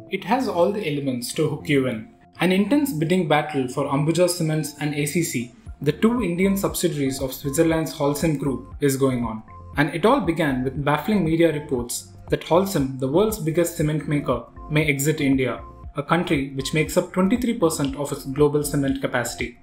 It has all the elements to hook you in. An intense bidding battle for Ambuja Cements and ACC, the two Indian subsidiaries of Switzerland's Holcim Group, is going on. And it all began with baffling media reports that Holcim, the world's biggest cement maker, may exit India, a country which makes up 23% of its global cement capacity.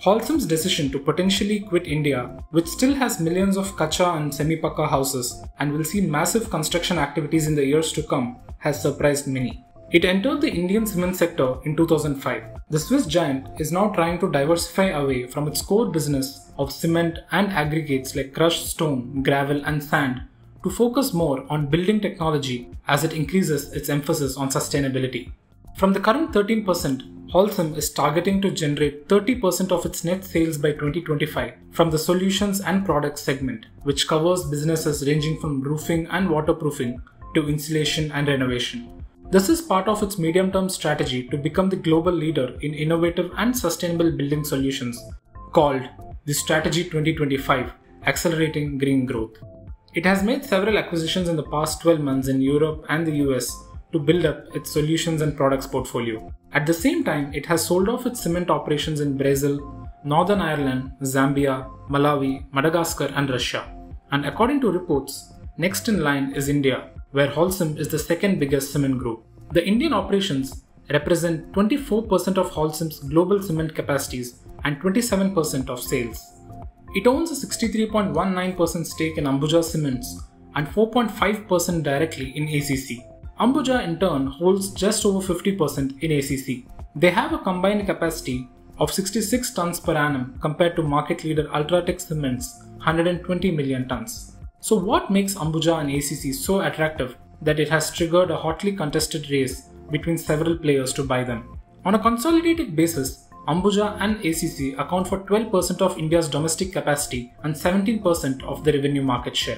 Holcim's decision to potentially quit India, which still has millions of kacha and semi-pakka houses and will see massive construction activities in the years to come, has surprised many. It entered the Indian cement sector in 2005. The Swiss giant is now trying to diversify away from its core business of cement and aggregates like crushed stone, gravel and sand to focus more on building technology as it increases its emphasis on sustainability. From the current 13%, Holcim is targeting to generate 30% of its net sales by 2025 from the solutions and products segment, which covers businesses ranging from roofing and waterproofing to insulation and renovation. This is part of its medium-term strategy to become the global leader in innovative and sustainable building solutions, called the Strategy 2025, Accelerating Green Growth. It has made several acquisitions in the past 12 months in Europe and the US to build up its solutions and products portfolio. At the same time, it has sold off its cement operations in Brazil, Northern Ireland, Zambia, Malawi, Madagascar and Russia. And according to reports, next in line is India, where Holcim is the second biggest cement group. The Indian operations represent 24% of Holcim's global cement capacities and 27% of sales. It owns a 63.19% stake in Ambuja Cements and 4.5% directly in ACC. Ambuja in turn holds just over 50% in ACC. They have a combined capacity of 66 tons per annum compared to market leader Ultratech Cement's 120 million tons. So what makes Ambuja and ACC so attractive that it has triggered a hotly contested race between several players to buy them? On a consolidated basis, Ambuja and ACC account for 12% of India's domestic capacity and 17% of the revenue market share.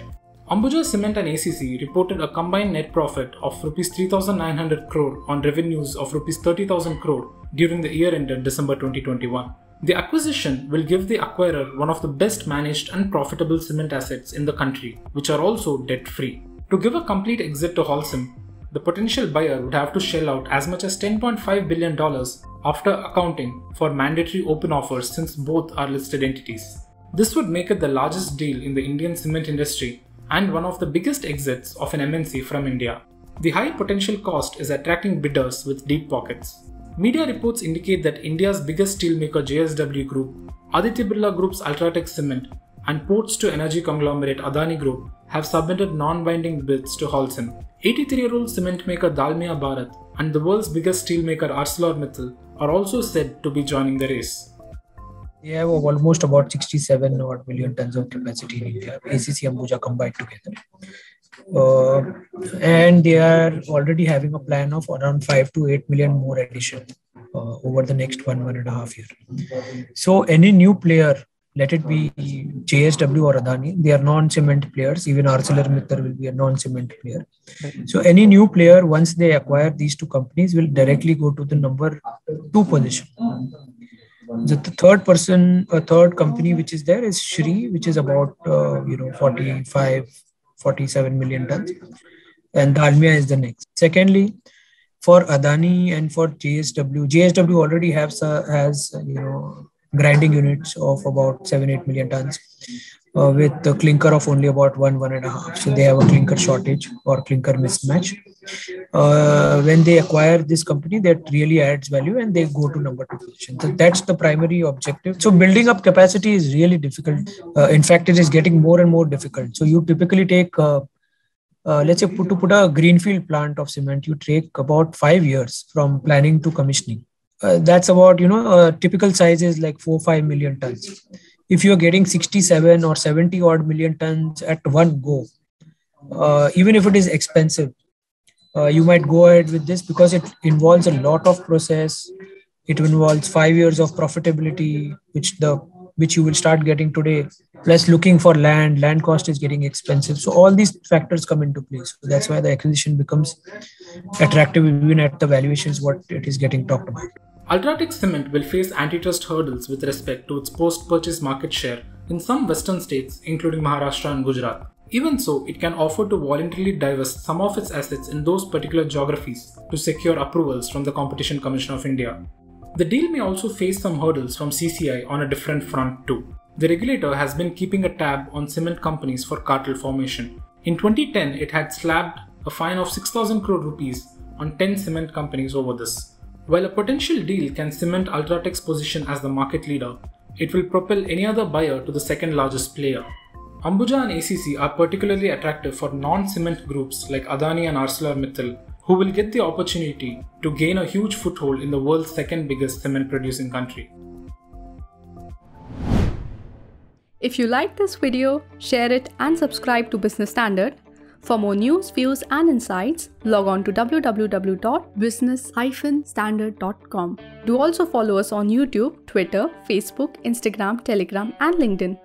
Ambuja Cement and ACC reported a combined net profit of Rs 3,900 crore on revenues of Rs 30,000 crore during the year ended December 2021. The acquisition will give the acquirer one of the best managed and profitable cement assets in the country, which are also debt-free. To give a complete exit to Holcim, the potential buyer would have to shell out as much as $10.5 billion after accounting for mandatory open offers since both are listed entities. This would make it the largest deal in the Indian cement industry and one of the biggest exits of an MNC from India. The high potential cost is attracting bidders with deep pockets. Media reports indicate that India's biggest steelmaker JSW Group, Aditya Birla Group's Ultratech Cement, and ports to energy conglomerate Adani Group have submitted non-binding bids to Holcim. 83-year-old cement maker Dalmia Bharat and the world's biggest steelmaker ArcelorMittal are also said to be joining the race. They have almost about 67 odd million tons of capacity in India, ACC and Ambuja combined together. And they are already having a plan of around 5 to 8 million more addition over the next 1.5 years. So any new player, let it be JSW or Adani, they are non-cement players. Even ArcelorMittal will be a non-cement player. So any new player, once they acquire these two companies, will directly go to the number 2 position. The third company which is there is Shri, which is about 47 million tons, and Dalmia is the next. Secondly, for Adani and for JSW already has grinding units of about 7-8 million tons with the clinker of only about 1.5. So they have a clinker shortage or clinker mismatch. When they acquire this company, that really adds value and they go to number 2 position. So that's the primary objective. So building up capacity is really difficult. In fact, it is getting more and more difficult. So you typically take, let's say to put a greenfield plant of cement, you take about 5 years from planning to commissioning. That's about, typical size is like 4-5 million tons. If you're getting 67 or 70 odd million tons at one go, even if it is expensive, you might go ahead with this because it involves a lot of process. It involves 5 years of profitability, which you will start getting today. Plus looking for land cost is getting expensive. So all these factors come into place. So that's why the acquisition becomes attractive even at the valuations what it is getting talked about. Ultratech Cement will face antitrust hurdles with respect to its post-purchase market share in some western states including Maharashtra and Gujarat. Even so, it can offer to voluntarily divest some of its assets in those particular geographies to secure approvals from the Competition Commission of India. The deal may also face some hurdles from CCI on a different front too. The regulator has been keeping a tab on cement companies for cartel formation. In 2010, it had slapped a fine of 6,000 crore rupees on 10 cement companies over this. While a potential deal can cement UltraTech's position as the market leader, it will propel any other buyer to the second largest player. Ambuja and ACC are particularly attractive for non-cement groups like Adani and ArcelorMittal, who will get the opportunity to gain a huge foothold in the world's second biggest cement producing country. If you like this video, share it and subscribe to Business Standard. For more news, views and insights, log on to www.business-standard.com. Do also follow us on YouTube, Twitter, Facebook, Instagram, Telegram and LinkedIn.